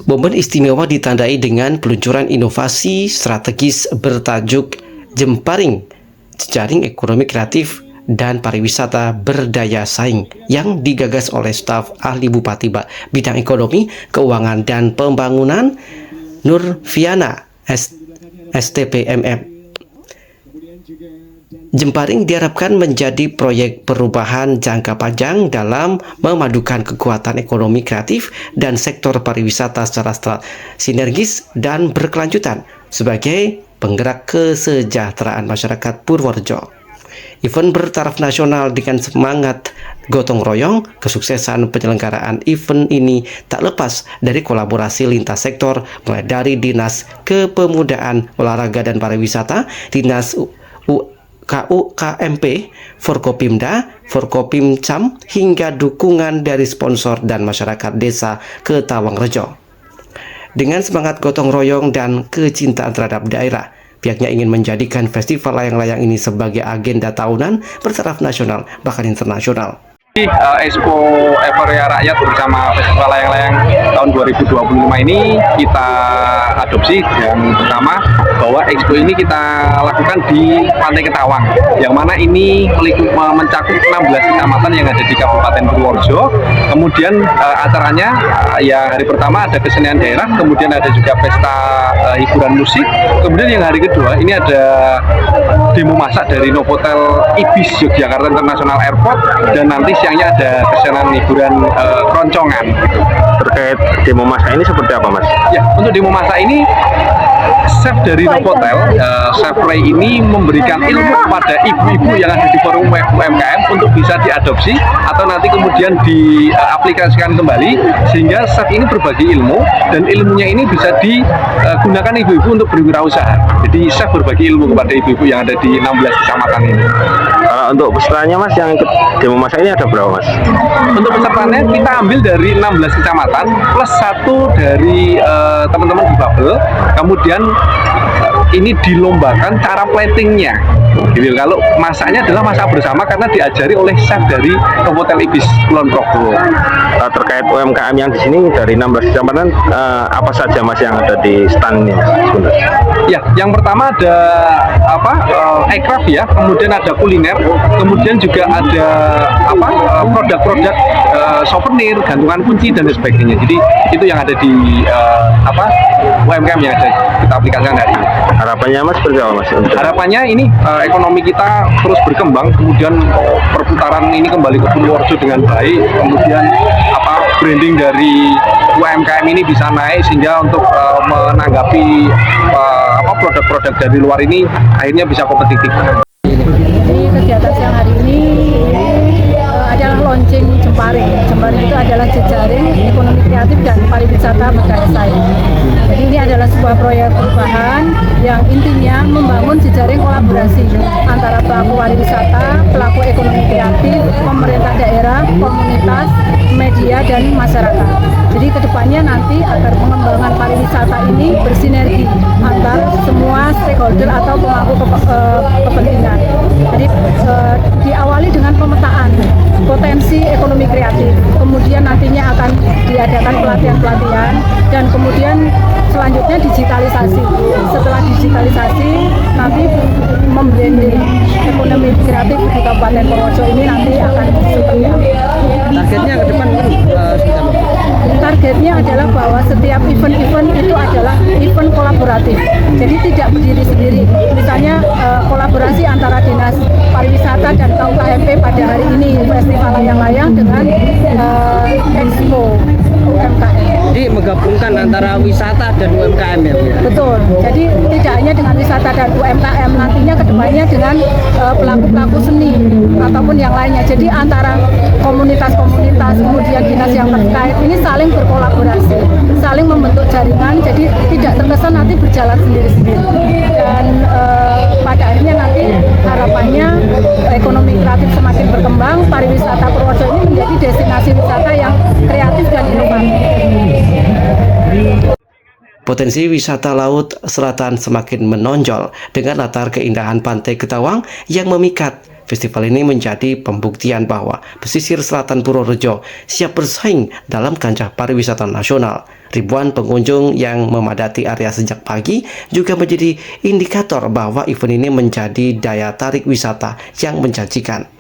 Momen istimewa ditandai dengan peluncuran inovasi strategis bertajuk Jemparing, Jejaring Ekonomi Kreatif dan Pariwisata Berdaya Saing yang digagas oleh staf ahli Bupati Bidang Ekonomi, Keuangan, dan Pembangunan Nurfiana STPMM. Jemparing diharapkan menjadi proyek perubahan jangka panjang dalam memadukan kekuatan ekonomi kreatif dan sektor pariwisata secara sinergis dan berkelanjutan sebagai penggerak kesejahteraan masyarakat Purworejo. Event bertaraf nasional dengan semangat gotong royong, kesuksesan penyelenggaraan event ini tak lepas dari kolaborasi lintas sektor, mulai dari Dinas Kepemudaan, Olahraga dan Pariwisata, Dinas KUKMP, Forkopimda, Forkopimcam, hingga dukungan dari sponsor dan masyarakat desa Ketawangrejo. Dengan semangat gotong royong dan kecintaan terhadap daerah, pihaknya ingin menjadikan festival layang-layang ini sebagai agenda tahunan bertaraf nasional bahkan internasional. Expo Euforia Rakyat bersama Festival Layang-Layang tahun 2025 ini kita adopsi. Yang pertama, bahwa Expo ini kita lakukan di Pantai Ketawang, yang mana ini mencakup 16 kecamatan yang ada di Kabupaten Purworejo. Kemudian acaranya ya hari pertama ada kesenian daerah, kemudian ada juga pesta hiburan musik. Kemudian yang hari kedua ini ada demo masak dari Novotel Ibis Yogyakarta International Airport, dan nanti siangnya ada kesenian hiburan keroncongan. Terkait demo masak ini seperti apa, Mas? Ya, untuk demo masak ini chef dari Novotel, Chef Ray ini memberikan ilmu kepada ibu-ibu yang ada di forum UMKM untuk bisa diadopsi atau nanti kemudian diaplikasikan kembali, sehingga chef ini berbagi ilmu dan ilmunya ini bisa digunakan ibu-ibu untuk berwirausaha. Jadi chef berbagi ilmu kepada ibu-ibu yang ada di 16 kecamatan ini. Kalau untuk pesertanya, Mas, yang ikut demo masak ini ada berapa, Mas? Untuk pesertanya kita ambil dari 16 kecamatan plus 1 dari teman-teman difabel. Kemudian ini dilombakan cara platingnya. Gitu. Kalau masaknya adalah masak bersama karena diajari oleh chef dari Novotel Ibis Kulon Progo. Terkait UMKM yang di sini dari 16 kecamatan, apa saja, Mas, yang ada di stand ini, Mas? Ya, yang pertama ada aircraft ya, kemudian ada kuliner, kemudian juga ada produk-produk souvenir, gantungan kunci dan sebagainya. Jadi itu yang ada di UMKM yang ada kita aplikasikan hari ini. Harapannya, Mas, seperti apa, Mas? Harapannya ini ekonomi kita terus berkembang, kemudian perputaran ini kembali ke Purworejo dengan baik, kemudian branding dari UMKM ini bisa naik sehingga untuk menanggapi produk-produk dari luar ini akhirnya bisa kompetitif. Jadi kegiatan siang hari ini adalah launching Jemparing. Jemparing itu adalah jejaring ekonomi kreatif dan pariwisata berdaya saing. Jadi ini adalah sebuah proyek perubahan yang intinya membangun jejaring kolaborasi antara pelaku pariwisata, pelaku ekonomi kreatif, pemerintah daerah, komunitas, media, dan masyarakat. Jadi kedepannya nanti agar pengembangan pariwisata ini bersinergi antar semua stakeholder atau pemangku kepentingan. Jadi diawali dengan pemetaan potensi ekonomi kreatif, kemudian nantinya akan diadakan pelatihan-pelatihan, dan kemudian selanjutnya digitalisasi. Setelah digitalisasi, nanti membranding ekonomi kreatif di Kabupaten Purworejo ini nanti akan seperti apa. Targetnya ke depan Targetnya adalah bahwa setiap event-event itu adalah event kolaboratif. Jadi tidak berdiri sendiri. Misalnya kolaborasi antara Dinas Pariwisata dan KUKMP pada hari ini Festival Layang-Layang dengan Expo UMKM. Jadi menggabungkan antara wisata dan UMKM ya, Bu? Betul. Jadi tidak hanya dengan wisata dan UMKM, nantinya kedepannya dengan pelaku-pelaku seni ataupun yang lainnya. Jadi antara komunitas-komunitas kemudian dinas yang terkait ini saling berkolaborasi, saling membentuk jaringan. Jadi tidak terkesan nanti berjalan sendiri-sendiri. Dan pada akhirnya nanti harapannya ekonomi kreatif semakin berkembang, pariwisata Purworejo ini menjadi destinasi wisata yang kreatif dan inovatif. Potensi wisata laut selatan semakin menonjol dengan latar keindahan Pantai Ketawang yang memikat Festival ini menjadi pembuktian bahwa pesisir selatan Purworejo siap bersaing dalam kancah pariwisata nasional. Ribuan pengunjung yang memadati area sejak pagi juga menjadi indikator bahwa event ini menjadi daya tarik wisata yang menjanjikan.